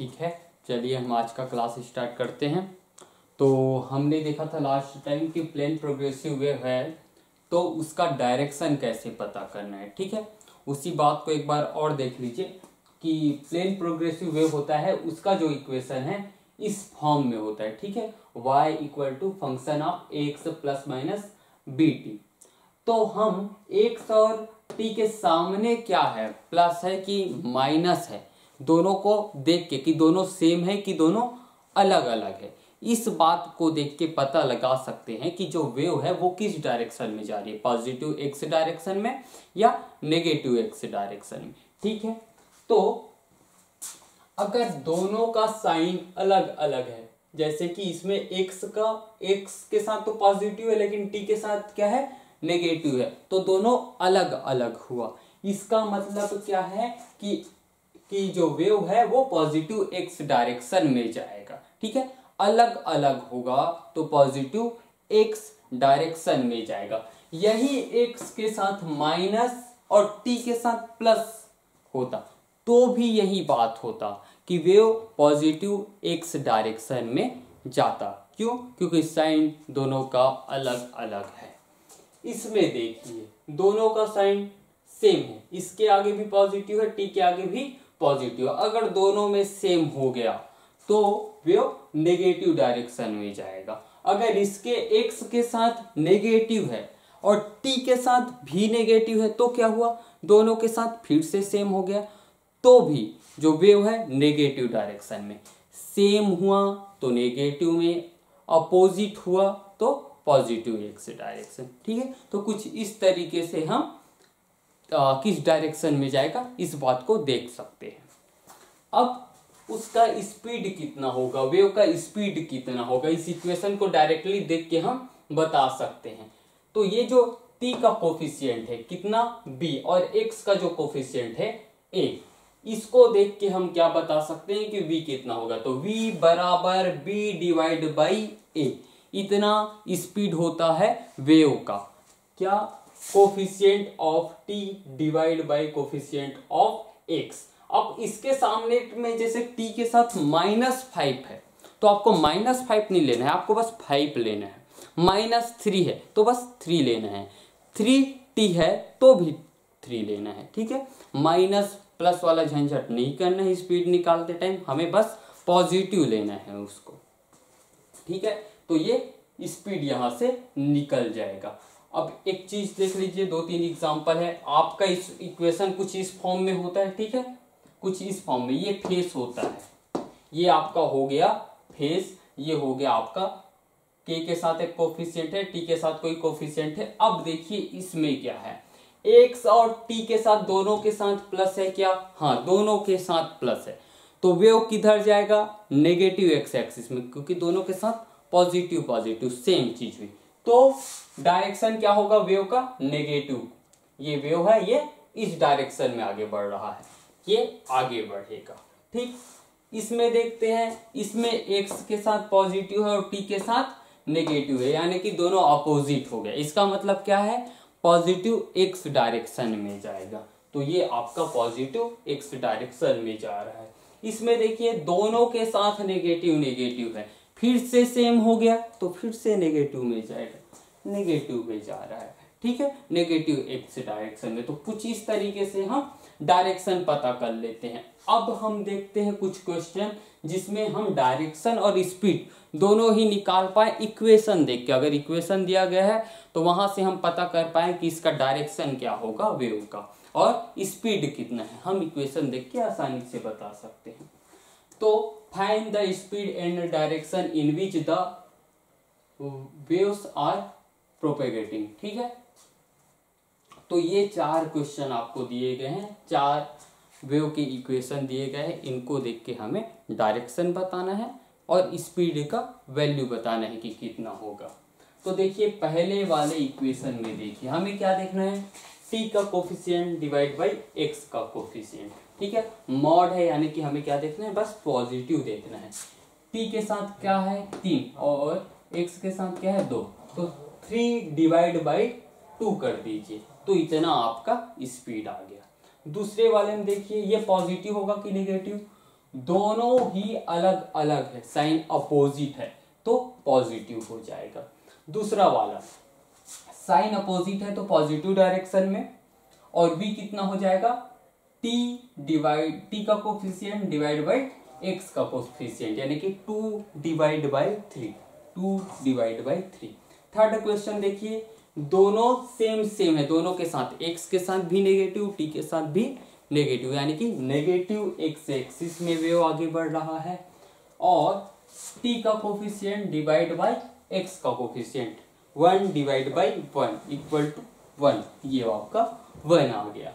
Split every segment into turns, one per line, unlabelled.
ठीक है, चलिए हम आज का क्लास स्टार्ट करते हैं। तो हमने देखा था लास्ट टाइम कि प्लेन प्रोग्रेसिव वेव है तो उसका डायरेक्शन कैसे पता करना है। ठीक है, उसी बात को एक बार और देख लीजिए कि प्लेन प्रोग्रेसिव वेव होता है, उसका जो इक्वेशन है इस फॉर्म में होता है। ठीक है, y equal to function of X plus minus B T. तो हम एक्स और टी के सामने क्या है, प्लस है कि माइनस है, दोनों को देख के कि दोनों सेम है कि दोनों अलग अलग है, इस बात को देख के पता लगा सकते हैं कि जो वेव है वो किस डायरेक्शन में जा रही है, पॉजिटिव एक्स डायरेक्शन में या नेगेटिव एक्स डायरेक्शन में। ठीक है, तो अगर दोनों का साइन अलग अलग है, जैसे कि इसमें एक्स के साथ तो पॉजिटिव है लेकिन टी के साथ क्या है, नेगेटिव है, तो दोनों अलग अलग हुआ। इसका मतलब क्या है कि जो वेव है वो पॉजिटिव एक्स डायरेक्शन में जाएगा। ठीक है, अलग अलग होगा तो पॉजिटिव एक्स डायरेक्शन में जाएगा। यही एक्स के साथ माइनस और टी के साथ प्लस होता तो भी यही बात होता कि वेव पॉजिटिव एक्स डायरेक्शन में जाता। क्यों? क्योंकि साइन दोनों का अलग अलग है। इसमें देखिए दोनों का साइन सेम है, इसके आगे भी पॉजिटिव है, टी के आगे भी पॉजिटिव है। अगर दोनों में सेम हो गया तो वेव नेगेटिव डायरेक्शन में जाएगा। अगर इसके एक्स के साथ नेगेटिव है और टी के साथ भी नेगेटिव है तो क्या हुआ, दोनों के साथ फिर से सेम हो गया, तो भी जो वेव है नेगेटिव डायरेक्शन में। सेम हुआ तो नेगेटिव में, अपोजिट हुआ तो पॉजिटिव एक्स डायरेक्शन। ठीक है, तो कुछ इस तरीके से हम किस डायरेक्शन में जाएगा इस बात को देख सकते हैं। अब उसका स्पीड कितना होगा, वेव का स्पीड कितना होगा, इस इक्वेशन को डायरेक्टली देख के हम बता सकते हैं। तो ये जो t का कोफिशिएंट है कितना, b, और x का जो कोफिशिएंट है a, इसको देख के हम क्या बता सकते हैं कि v कितना होगा। तो v बराबर b डिवाइड बाई a, इतना स्पीड होता है वेव का। क्या? Coefficient of t divide by coefficient of x। अब इसके सामने में जैसे t के साथ -5 है तो आपको -5 नहीं लेना है, आपको बस 5 लेना है। -3 है तो बस 3 लेना है, 3t है तो भी 3 लेना है। ठीक है, माइनस प्लस वाला झंझट नहीं करना है स्पीड निकालते टाइम, हमें बस पॉजिटिव लेना है उसको। ठीक है, तो ये स्पीड यहां से निकल जाएगा। अब एक चीज देख लीजिए, 2-3 एग्जांपल है। आपका इस इक्वेशन कुछ इस फॉर्म में होता है। ठीक है, कुछ इस फॉर्म में ये फेस होता है, ये आपका हो गया फेस, ये हो गया आपका k के साथ एक कोफिशिएंट है, t के साथ कोई कोफिशिएंट है। अब देखिए इसमें क्या है, x और t के साथ दोनों के साथ प्लस है क्या, हाँ दोनों के साथ प्लस है, तो वेव किधर जाएगा, नेगेटिव एक्स एक्सिस में, क्योंकि दोनों के साथ पॉजिटिव पॉजिटिव सेम चीज हुई, तो डायरेक्शन क्या होगा वेव का, नेगेटिव। ये वेव है, ये इस डायरेक्शन में आगे बढ़ रहा है, ये आगे बढ़ेगा। ठीक, इसमें देखते हैं, इसमें x के साथ पॉजिटिव है और t के साथ नेगेटिव है, यानी कि दोनों अपोजिट हो गया। इसका मतलब क्या है, पॉजिटिव x डायरेक्शन में जाएगा, तो ये आपका पॉजिटिव x डायरेक्शन में जा रहा है। इसमें देखिए दोनों के साथ नेगेटिव नेगेटिव है, फिर से सेम हो गया तो फिर से नेगेटिव में जाएगा, नेगेटिव में जा रहा है। ठीक है, नेगेटिव एक्स डायरेक्शन में। तो कुछ इस तरीके से हम डायरेक्शन पता कर लेते हैं। अब हम देखते हैं कुछ क्वेश्चन जिसमें हम डायरेक्शन और स्पीड दोनों ही निकाल पाए इक्वेशन देख के। अगर इक्वेशन दिया गया है तो वहां से हम पता कर पाए कि इसका डायरेक्शन क्या होगा वेव का और स्पीड कितना है, हम इक्वेशन देख के आसानी से बता सकते हैं। तो find the speed and direction in which the waves are propagating. ठीक है, तो ये 4 क्वेश्चन आपको दिए गए हैं, 4 वेव के इक्वेशन दिए गए हैं, इनको देख के हमें डायरेक्शन बताना है और स्पीड का वैल्यू बताना है कि कितना होगा। तो देखिए पहले वाले इक्वेशन में देखिए हमें क्या देखना है, t का कोफिशिएंट डिवाइड बाई x का कोफिशिएंट। ठीक है, मॉड है यानी कि हमें क्या देखना है, बस पॉजिटिव देखना है। t के साथ क्या है 3 और x के साथ क्या है 2, तो 3 डिवाइड बाई 2 कर दीजिए, तो इतना आपका स्पीड आ गया। दूसरे वाले में देखिए ये पॉजिटिव होगा कि नेगेटिव, दोनों ही अलग अलग है, साइन अपोजिट है तो पॉजिटिव हो जाएगा। दूसरा वाला साइन अपोजिट है तो पॉजिटिव डायरेक्शन में, और b कितना हो जाएगा, t का कोफिशिएंट डिवाइड बाई x का कोफिशिएंट, यानी कि 2/3। थर्ड क्वेश्चन देखिए, दोनों सेम है, दोनों के साथ x के साथ भी नेगेटिव, t के साथ भी नेगेटिव, यानी कि नेगेटिव x एक्सिस में वेव आगे बढ़ रहा है, और t का कोफिशिएंट डिवाइड बाई x का कोफिशिएंट 1/1 इक्वल टू 1, ये आपका 1 आ गया।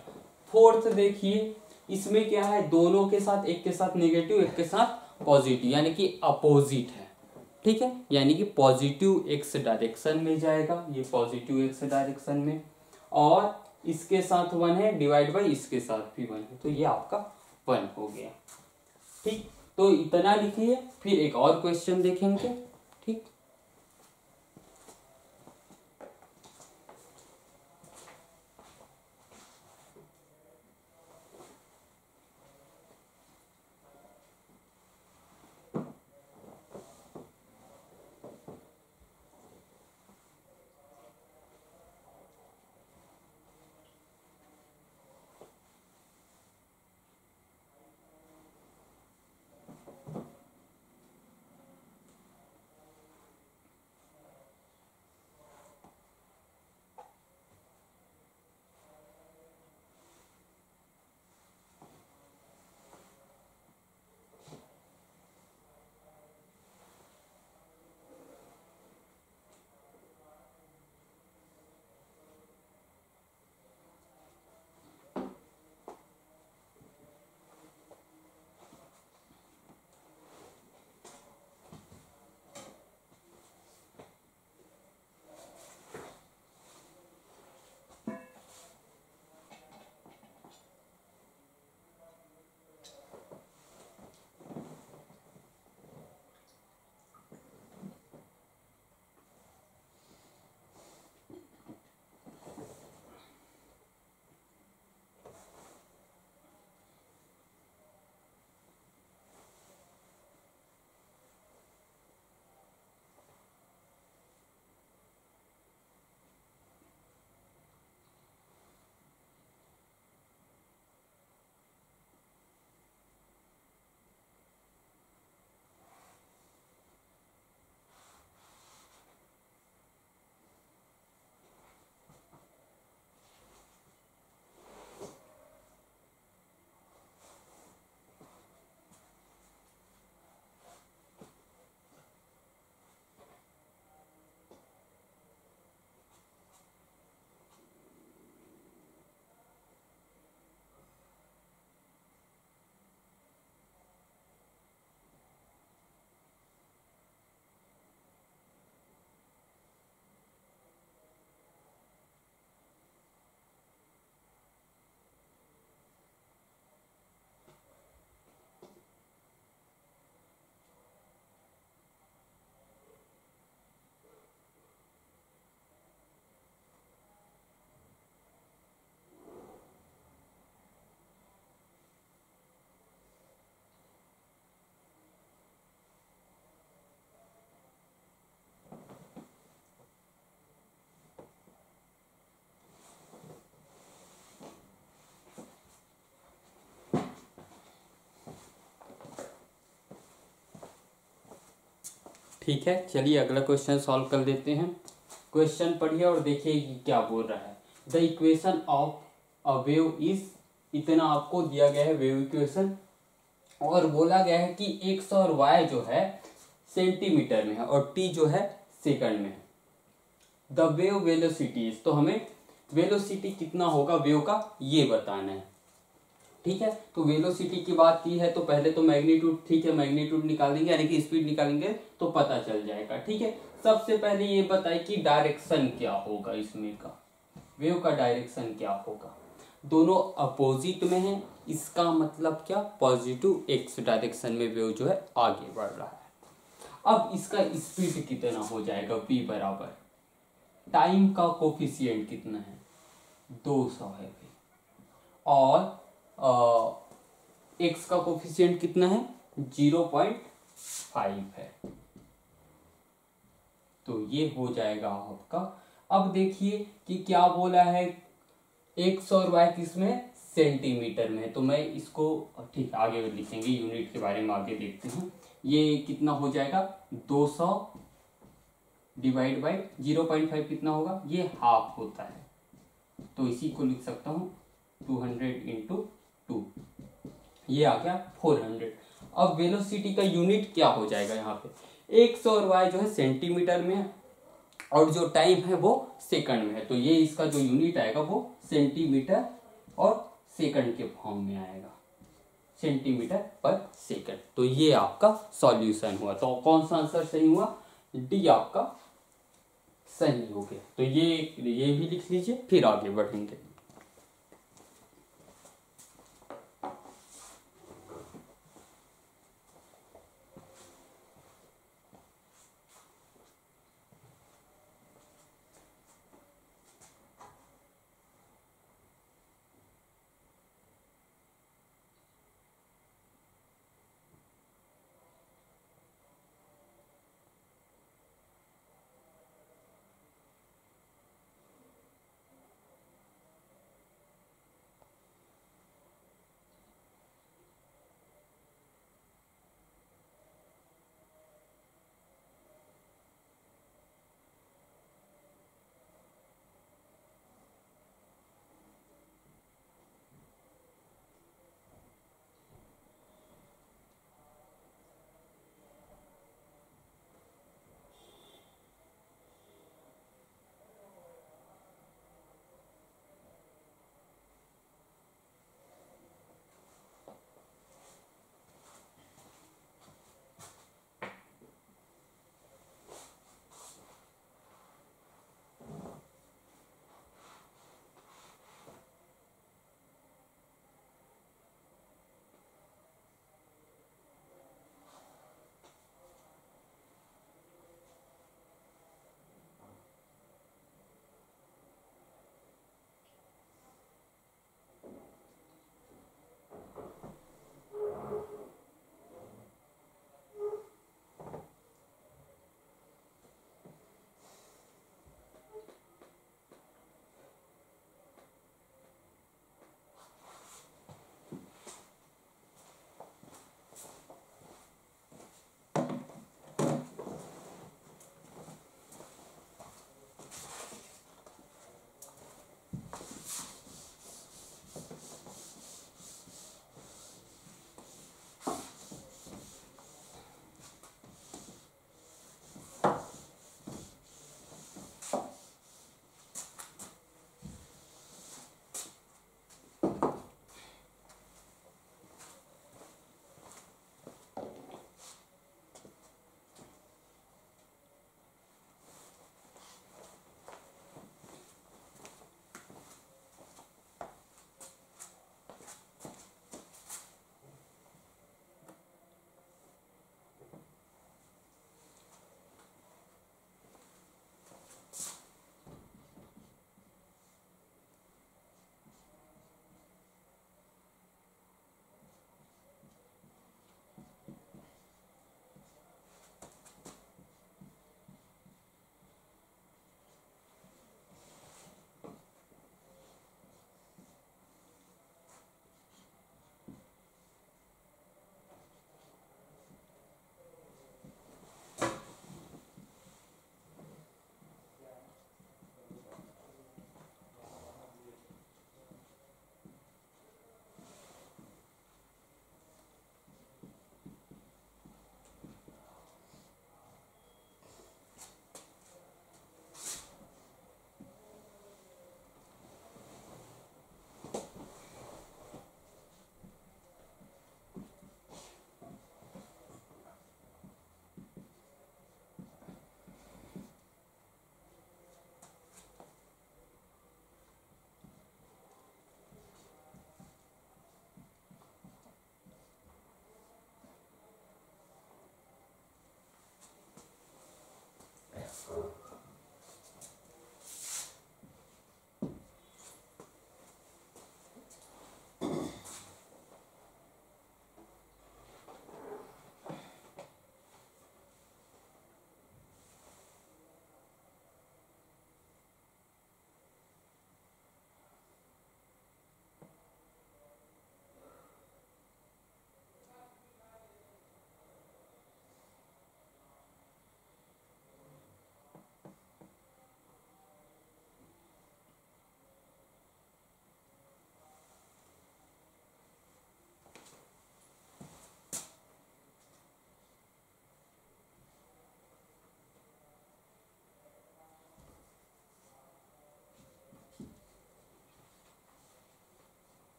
फोर्थ देखिए, इसमें क्या है, दोनों के साथ, एक के साथ नेगेटिव एक के साथ पॉजिटिव, यानी कि अपोजिट है, ठीक है, यानी कि पॉजिटिव x डायरेक्शन में जाएगा, ये पॉजिटिव x डायरेक्शन में, और इसके साथ 1 है डिवाइड बाई इसके साथ भी 1 है, तो ये आपका 1 हो गया। ठीक, तो इतना लिखिए, फिर एक और क्वेश्चन देखेंगे। ठीक, ठीक है, चलिए अगला क्वेश्चन सॉल्व कर देते हैं। क्वेश्चन पढ़िए और देखिए कि क्या बोल रहा है। The equation of a wave is, इतना आपको दिया गया है वेव इक्वेशन, और बोला गया है कि एक्स और वाई जो है सेंटीमीटर में है और टी जो है सेकंड में है। द वेव वेलोसिटी, तो हमें वेलोसिटी कितना होगा वेव का ये बताना है। ठीक है, तो वेलोसिटी की बात की है तो पहले तो मैग्नीट्यूड, ठीक है, मैग्नीट्यूड निकालेंगे यानी कि स्पीड निकालेंगे तो पता चल जाएगा। ठीक है, सबसे पहले ये बताए कि डायरेक्शन क्या होगा, इसमें का वेव का डायरेक्शन क्या होगा। दोनों अपोजिट में है, इसका मतलब क्या, पॉजिटिव एक्स डायरेक्शन में वेव जो है आगे बढ़ रहा है। अब इसका स्पीड कितना हो जाएगा, v बराबर टाइम का कोफिशिएंट कितना है 200 है, और x का कोफिशिएंट कितना है 0.5 है। तो ये हो जाएगा आपका। अब देखिए कि क्या बोला है, x और y किसमें सेंटीमीटर में है, तो मैं इसको ठीक आगे लिखेंगे, यूनिट के बारे में आगे देखते हैं। ये कितना हो जाएगा 200 डिवाइड बाई 0.5 कितना होगा, ये हाफ होता है, तो इसी को लिख सकता हूँ 200 इंटू 2, ये आ गया 400। अब वेलोसिटी का यूनिट क्या हो जाएगा, यहाँ पे एक्स और वाई जो है सेंटीमीटर में है और जो टाइम है वो सेकंड में है, तो ये इसका जो यूनिट आएगा वो सेंटीमीटर और सेकंड के फॉर्म में आएगा, सेंटीमीटर पर सेकंड। तो ये आपका सॉल्यूशन हुआ। तो कौन सा आंसर सही हुआ, डी आपका सही हो गया। तो ये भी लिख लीजिए, फिर आगे बढ़ेंगे।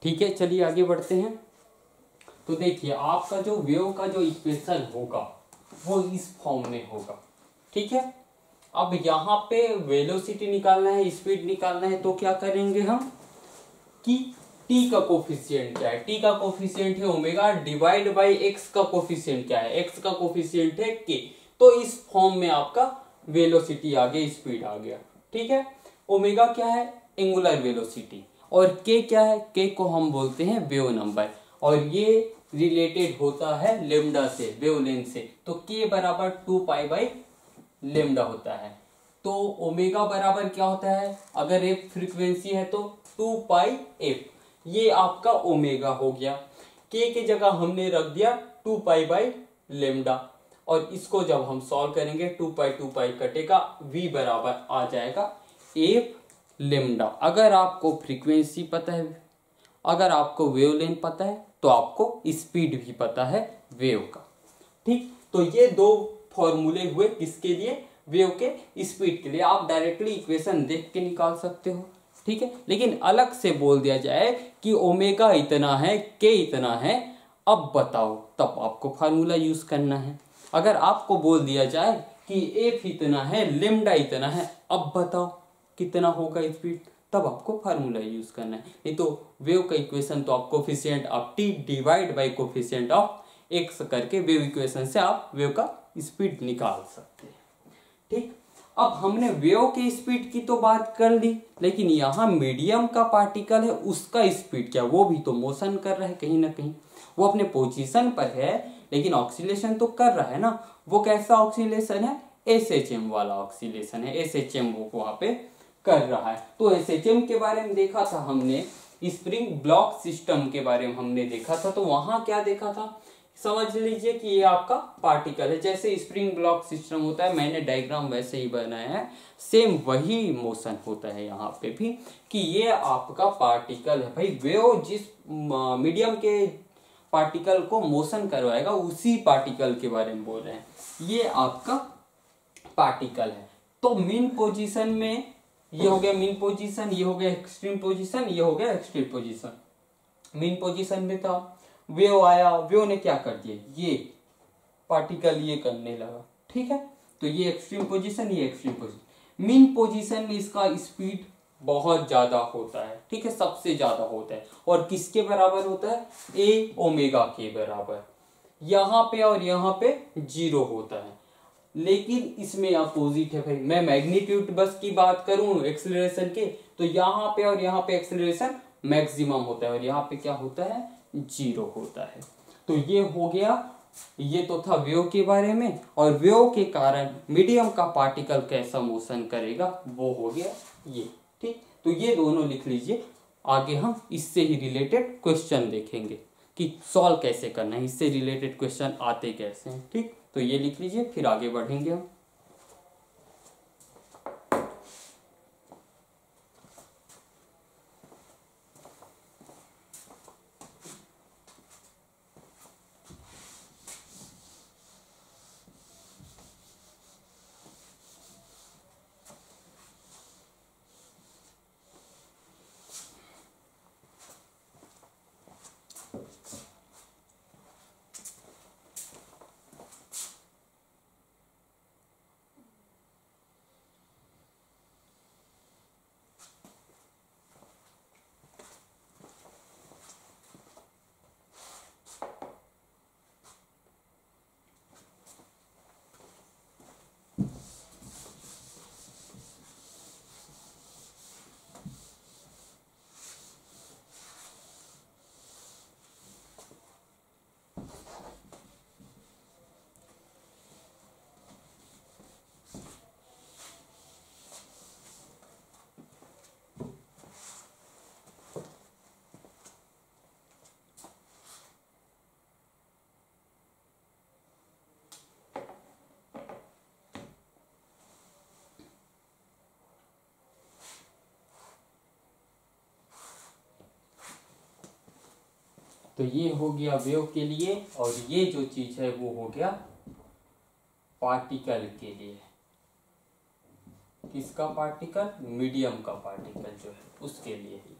ठीक है, चलिए आगे बढ़ते हैं। तो देखिए आपका जो वेव का जो इक्वेशन होगा वो इस फॉर्म में होगा। ठीक है, अब यहाँ पे वेलोसिटी निकालना है, स्पीड निकालना है, तो क्या करेंगे हम कि टी का कोफिशिएंट क्या है, टी का कोफिशिएंट है ओमेगा डिवाइड बाई एक्स का कोफिशिएंट क्या है, एक्स का कोफिशिएंट है के। तो इस फॉर्म में आपका वेलोसिटी आ गया, स्पीड आ गया। ठीक है, ओमेगा क्या है, एंगुलर वेलोसिटी, और के क्या है, के को हम बोलते हैं वेव नंबर, और ये रिलेटेड होता है लेमडा से, वेवलेंथ से। तो के बराबर 2 पाई बाई लेमडा होता है। तो ओमेगा बराबर क्या होता है, अगर एफ फ्रीक्वेंसी है तो 2 पाई एफ, ये आपका ओमेगा हो गया। के की जगह हमने रख दिया 2 पाई बाई लेमडा, और इसको जब हम सॉल्व करेंगे 2 पाई कटेगा, v बराबर आ जाएगा एफ लेमडा। अगर आपको फ्रीक्वेंसी पता है, अगर आपको वेवलेंथ पता है, तो आपको स्पीड भी पता है वेव का। ठीक, तो ये दो फॉर्मूले हुए किसके लिए, वेव के स्पीड के लिए। आप डायरेक्टली इक्वेशन देख के निकाल सकते हो। ठीक है, लेकिन अलग से बोल दिया जाए कि ओमेगा इतना है, के इतना है, अब बताओ, तब आपको फार्मूला यूज करना है। अगर आपको बोल दिया जाए कि एफ इतना है, लेमडा इतना है, अब बताओ कितना होगा स्पीड, तब आपको फार्मूला यूज करना है। नहीं तो वेव का इक्वेशन तो आप coefficient of T divide by coefficient of x करके वेव इक्वेशन से आप वेव का स्पीड निकाल सकते हैं। ठीक, अब हमने वेव के स्पीड की तो बात कर ली, लेकिन यहाँ मीडियम का पार्टिकल है, उसका स्पीड क्या, वो भी तो मोशन कर रहा है कहीं ना कहीं, वो अपने पोजीशन पर है लेकिन ऑक्सीलेशन तो कर रहा है ना। वो कैसा ऑक्सीलेशन है, एसएचएम वाला ऑक्सीलेशन है, एसएचएम वो वहां पे कर रहा है। तो एसएचएम के बारे में देखा था हमने, स्प्रिंग ब्लॉक सिस्टम के बारे में हमने देखा था। तो वहां क्या देखा था, समझ लीजिए कि ये आपका पार्टिकल है, जैसे स्प्रिंग ब्लॉक सिस्टम होता है, मैंने डायग्राम वैसे ही बनाया है, सेम वही मोशन होता है यहाँ पे भी, कि ये आपका पार्टिकल है। भाई वेव जिस मीडियम के पार्टिकल को मोशन करवाएगा उसी पार्टिकल के बारे में बोल रहे हैं, ये आपका पार्टिकल है। तो मीन पोजीशन में ये हो गया मीन पोजीशन, ये हो गया एक्सट्रीम पोजीशन, ये हो गया एक्सट्रीम पोजीशन। मीन पोजीशन में था, वेव आया, वेव ने क्या कर दिया, ये पार्टिकल ये करने लगा। ठीक है, तो ये एक्सट्रीम पोजीशन, ये एक्सट्रीम पोजीशन। मीन पोजीशन में इसका स्पीड बहुत ज्यादा होता है। ठीक है, सबसे ज्यादा होता है, और किसके बराबर होता है, ए ओमेगा के बराबर। यहाँ पे और यहाँ पे 0 होता है, लेकिन इसमें अपोजिट है भाई। मैं मैग्नीट्यूड बस की बात करूं एक्सेलरेशन के, तो यहाँ पे और यहाँ पे एक्सेलरेशन मैक्सिमम होता है, और यहाँ पे क्या होता है, 0 होता है। तो ये हो गया, ये तो था वेव के बारे में, और वेव के कारण मीडियम का पार्टिकल कैसा मोशन करेगा वो हो गया ये। ठीक, तो ये दोनों लिख लीजिए, आगे हम इससे ही रिलेटेड क्वेश्चन देखेंगे कि सॉल्व कैसे करना है, इससे रिलेटेड क्वेश्चन आते कैसे हैं। ठीक, तो ये लिख लीजिए, फिर आगे बढ़ेंगे हम। तो ये हो गया वेव के लिए, और ये जो चीज है वो हो गया पार्टिकल के लिए। किसका पार्टिकल, मीडियम का पार्टिकल जो है उसके लिए ही।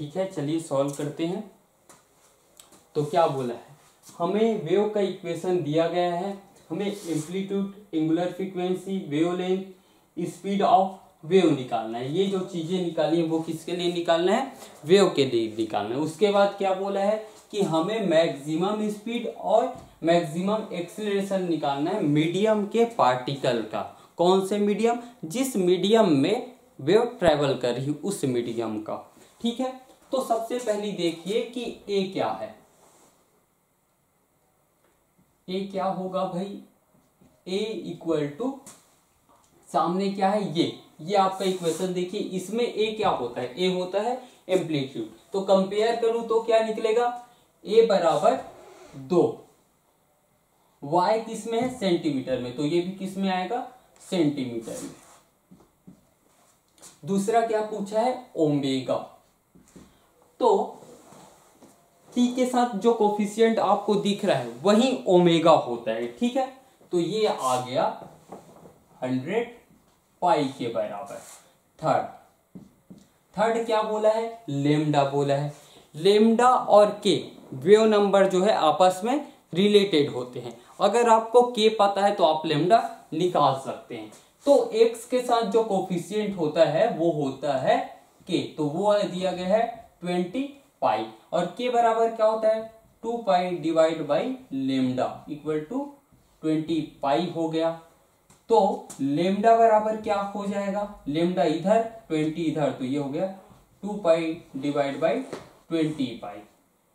ठीक है, चलिए सॉल्व करते हैं। तो क्या बोला है, हमें वेव का इक्वेशन दिया गया है, हमें amplitude, angular frequency, wavelength, speed of wave निकालना है। ये जो चीजें निकाली है वो किसके लिए निकालना है, वेव के लिए निकालना है। उसके बाद क्या बोला है कि हमें मैक्सिमम स्पीड और मैक्सिमम एक्सीलरेशन निकालना है मीडियम के पार्टिकल का। कौन से मीडियम, जिस मीडियम में वेव ट्रेवल कर रही उस मीडियम का। ठीक है, तो सबसे पहले देखिए कि ए क्या है। ए क्या होगा भाई, ए इक्वल टू, सामने क्या है ये आपका इक्वेशन देखिए, इसमें ए क्या होता है, ए होता है एम्पलीट्यूड। तो कंपेयर करूं तो क्या निकलेगा, ए बराबर 2, वाई किस में है, सेंटीमीटर में, तो ये भी किस में आएगा, सेंटीमीटर में। दूसरा क्या पूछा है, ओमेगा। तो टी के साथ जो कोफिशिएंट आपको दिख रहा है वही ओमेगा होता है। ठीक है, तो ये आ गया 100 पाई के बराबर। थर्ड क्या बोला है, लेमडा बोला है। लेमडा और के वेव नंबर जो है आपस में रिलेटेड होते हैं। अगर आपको के पता है तो आप लेमडा निकाल सकते हैं। तो एक्स के साथ जो कोफिशिएंट होता है वो होता है के, तो वो दिया गया है 20 पाई, और के बराबर क्या होता है 2 pi divide by lambda equal to 20 pi हो गया। तो लेमडा बराबर क्या हो जाएगा, लेमडा इधर 20 इधर, तो ये हो गया 2 पाई डिवाइड बाई 20 पाई।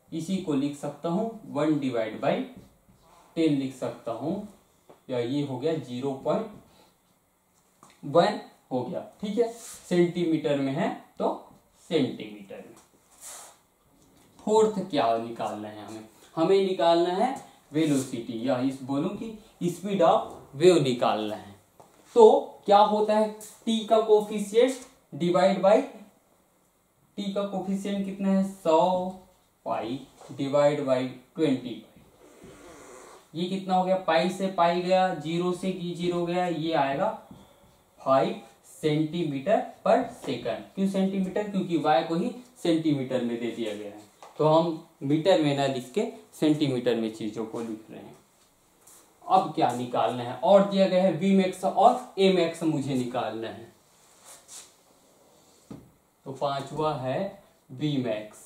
इसी को लिख सकता हूं 1 डिवाइड बाई 10 लिख सकता हूं, या ये हो गया 0.1 हो गया। ठीक है, सेंटीमीटर में है तो सेंटीमीटर में। फोर्थ क्या निकालना है हमें निकालना है वेलोसिटी, या इस बोलूं कि स्पीड ऑफ वेव निकालना है। तो क्या होता है, टी का कोफिशिएंट डिवाइड बाई, टी का कोफिशिएंट कितना है 100 पाई डिवाइड बाई 20 पाई। ये कितना हो गया, पाई से पाई गया, जीरो से जीरो गया, ये आएगा 5 सेंटीमीटर पर सेकंड। क्यों सेंटीमीटर, क्योंकि वाई को ही सेंटीमीटर में दे दिया गया है, तो हम मीटर में ना लिख के सेंटीमीटर में चीजों को लिख रहे हैं। अब क्या निकालना है, और दिया गया है वी मैक्स और ए मैक्स मुझे निकालना है। तो पांचवा है वी मैक्स,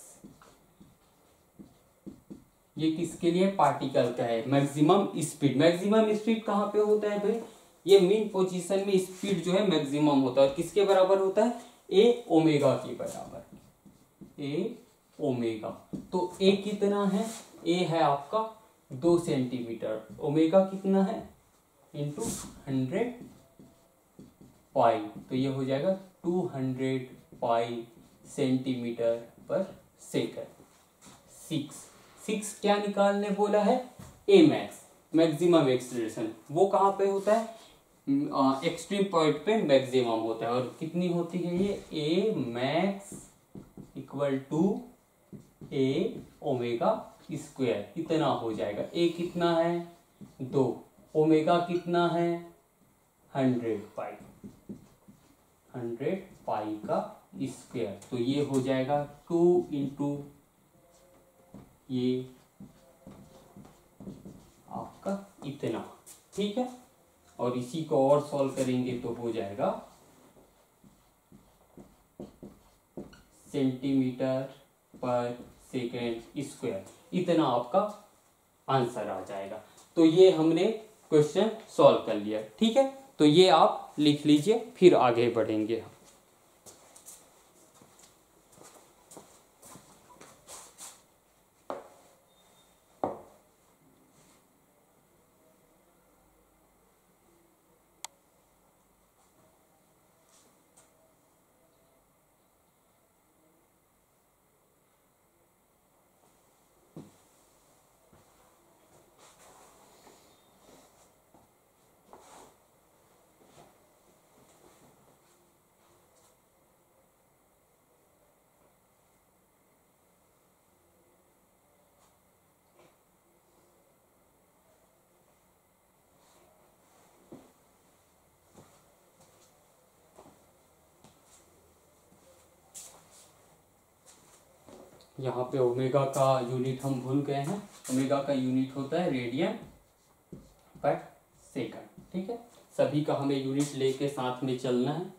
ये किसके लिए, पार्टिकल का है। मैक्सिमम स्पीड, मैक्सिमम स्पीड कहां पे होता है भाई, ये मेन पोजीशन में स्पीड जो है मैक्सिमम होता है, और किसके बराबर होता है, ए ओमेगा के बराबर, ए ओमेगा। तो ए कितना है, ए है आपका 2 सेंटीमीटर, ओमेगा कितना है इंटू 100 पाई, तो ये हो जाएगा 200 पाई सेंटीमीटर पर सेकंड। 6 क्या निकालने बोला है, ए मैक्स, मैक्सिमम एक्सीलरेशन। वो कहाँ पे होता है, एक्सट्रीम पॉइंट पे मैक्सिमम होता है, और कितनी होती है ये, A max equal to A omega square, इतना हो जाएगा। ए कितना है 2, ओमेगा कितना है 100 पाई, 100 पाई का स्क्वायर, तो ये हो जाएगा 2 इंटू ये आपका इतना। ठीक है, और इसी को और सॉल्व करेंगे तो हो जाएगा सेंटीमीटर पर सेकेंड स्क्वायर, इतना आपका आंसर आ जाएगा। तो ये हमने क्वेश्चन सॉल्व कर लिया। ठीक है, तो ये आप लिख लीजिए, फिर आगे बढ़ेंगे। यहाँ पे ओमेगा का यूनिट हम भूल गए हैं। ओमेगा का यूनिट होता है रेडियन पर सेकंड। ठीक है, सभी का हमें यूनिट लेके साथ में चलना है।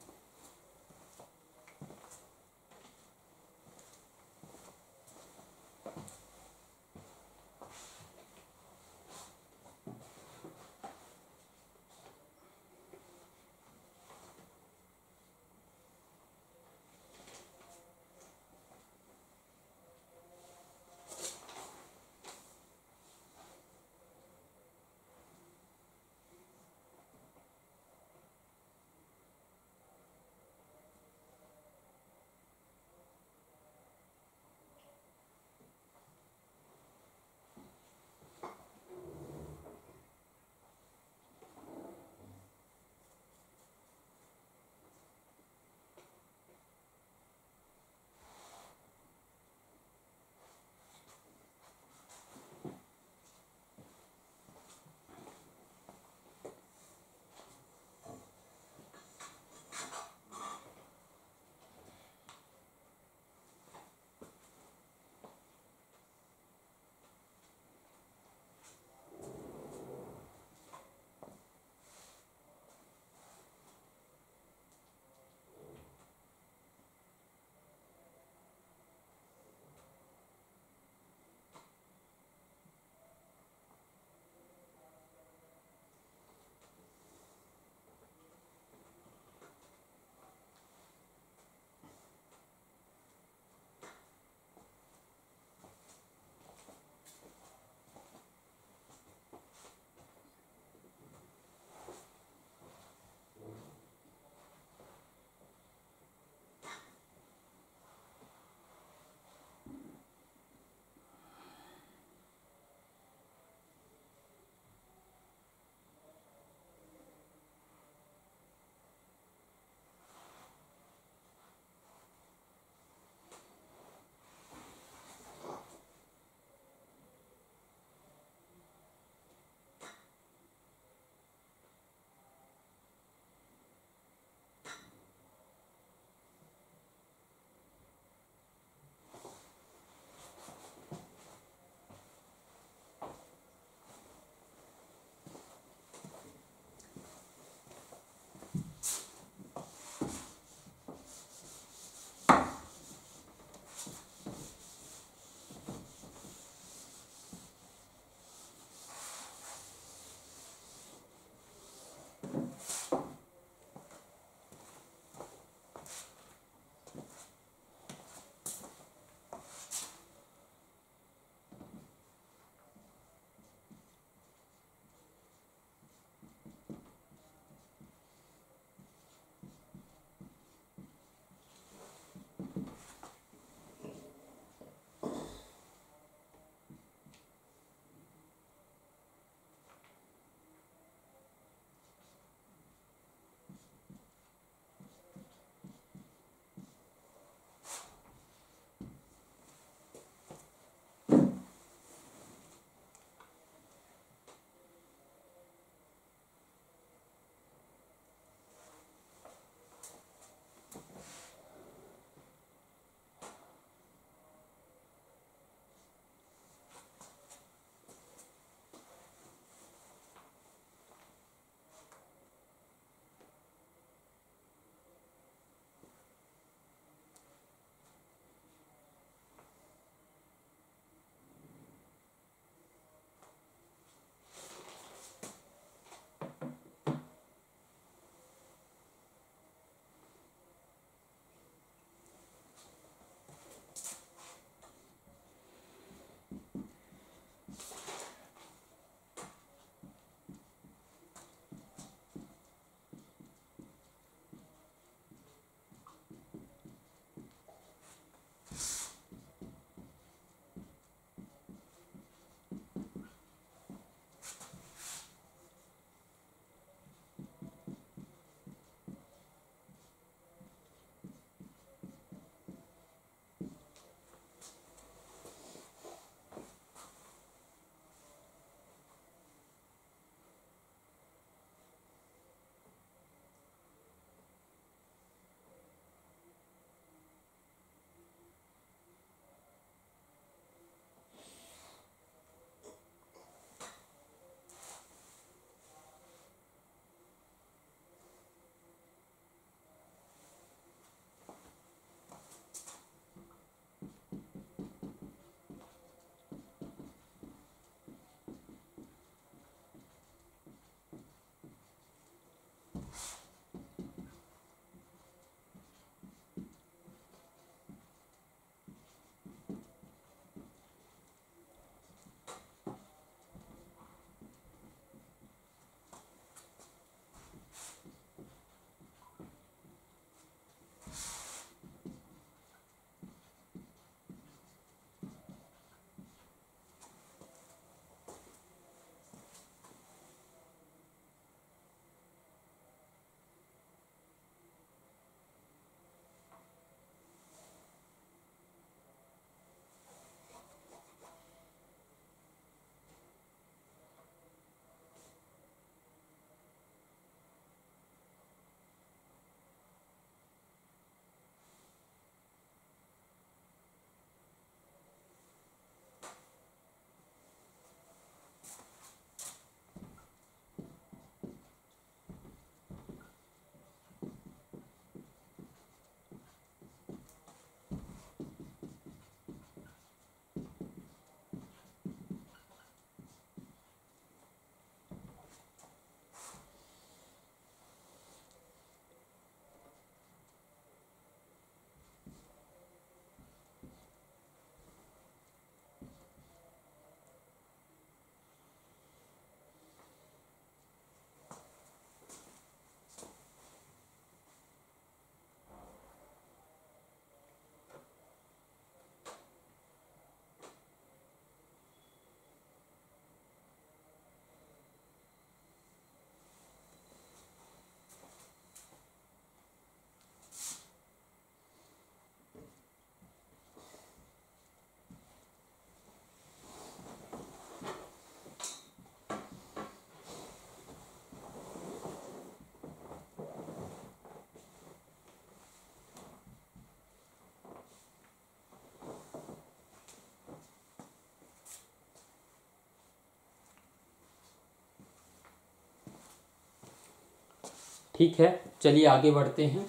ठीक है, चलिए आगे बढ़ते हैं।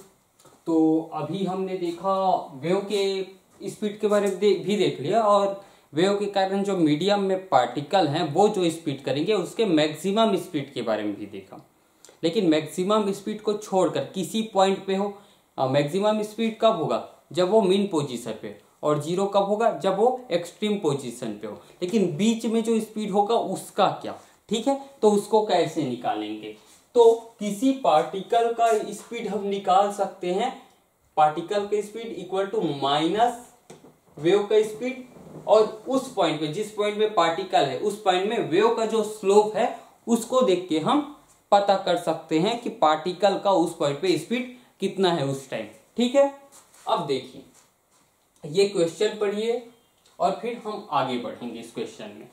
तो अभी हमने देखा वेव के स्पीड के बारे में भी देख लिया, और वेव के कारण जो मीडियम में पार्टिकल हैं वो जो स्पीड करेंगे उसके मैक्सिमम स्पीड के बारे में भी देखा। लेकिन मैक्सिमम स्पीड को छोड़कर किसी पॉइंट पे हो, मैक्सिमम स्पीड कब होगा जब वो मीन पोजीशन पे, और जीरो कब होगा जब वो एक्सट्रीम पोजीशन पे हो। लेकिन बीच में जो स्पीड होगा उसका क्या, ठीक है, तो उसको कैसे निकालेंगे। तो किसी पार्टिकल का स्पीड हम निकाल सकते हैं, पार्टिकल का speed equal to minus wave का स्पीड, और उस पॉइंट पे, जिस पॉइंट में पार्टिकल है उस पॉइंट में वेव का जो स्लोप है उसको देख के हम पता कर सकते हैं कि पार्टिकल का उस पॉइंट पे स्पीड कितना है उस टाइम। ठीक है, अब देखिए ये क्वेश्चन पढ़िए और फिर हम आगे बढ़ेंगे इस क्वेश्चन में।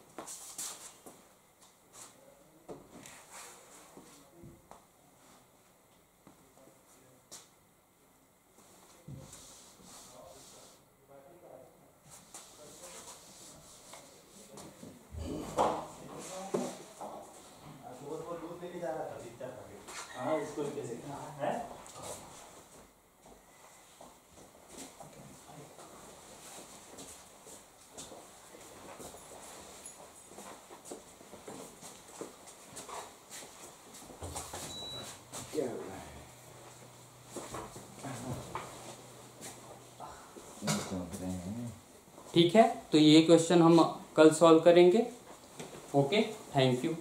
ठीक है, तो ये क्वेश्चन हम कल सॉल्व करेंगे। Okay, thank you.